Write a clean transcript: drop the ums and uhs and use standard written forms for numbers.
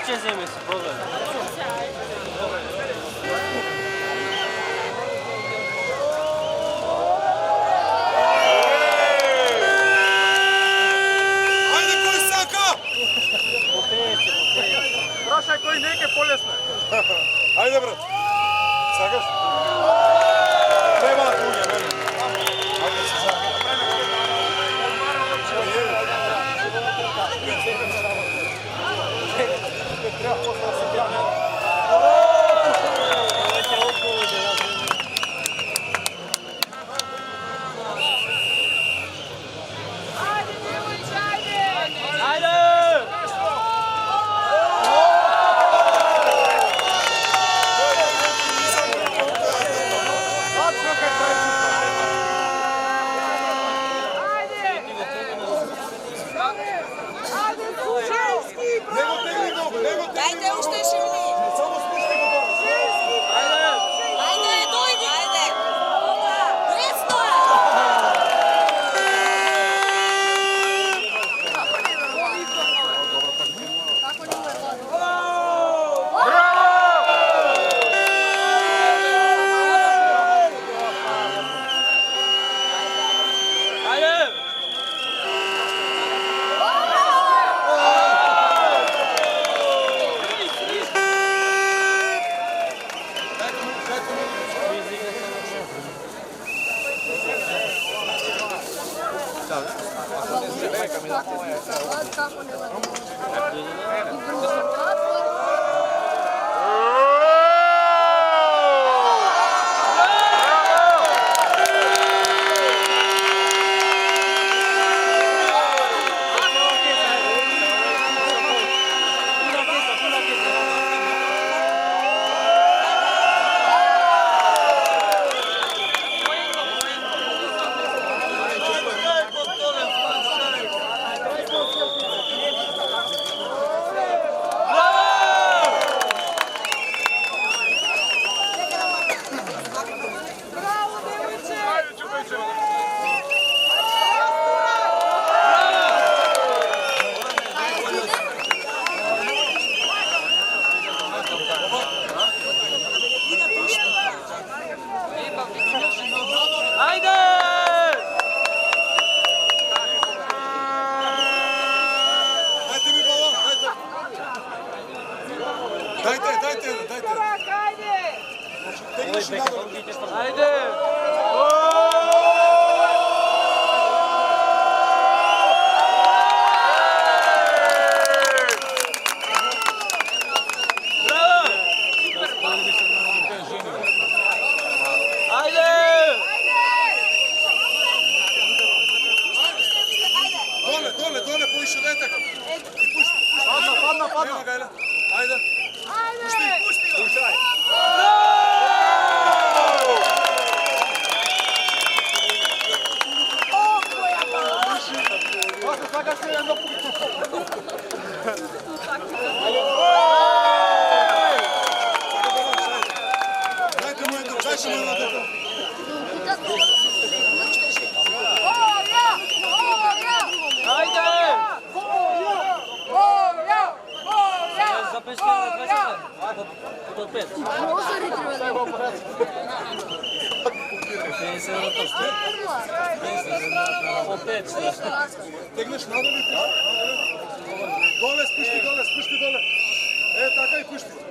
Najveće zemlje su, pogledaj. Ajde koji saka! Popeće. Prašaj koji neke poljesne. Ajde brat. Sakaš? Treba na tunje, meni. Ajde se saka. Treba postati se pjavljati. Dajte uštešili! Samo spušti go dole. Ajde, dojdi! Ajde! Desno! Dajte. Tegniš nador. Ajde! Dole, poviše, daj tako. Padna. Nema ga, ajde. Pušti ga. Puštaj. Saka se jedno Dajte mu jedno, dajte mu jedno. Od 5. Tegneš nador i pušti. Dole, spušti dole. Tako i pušti.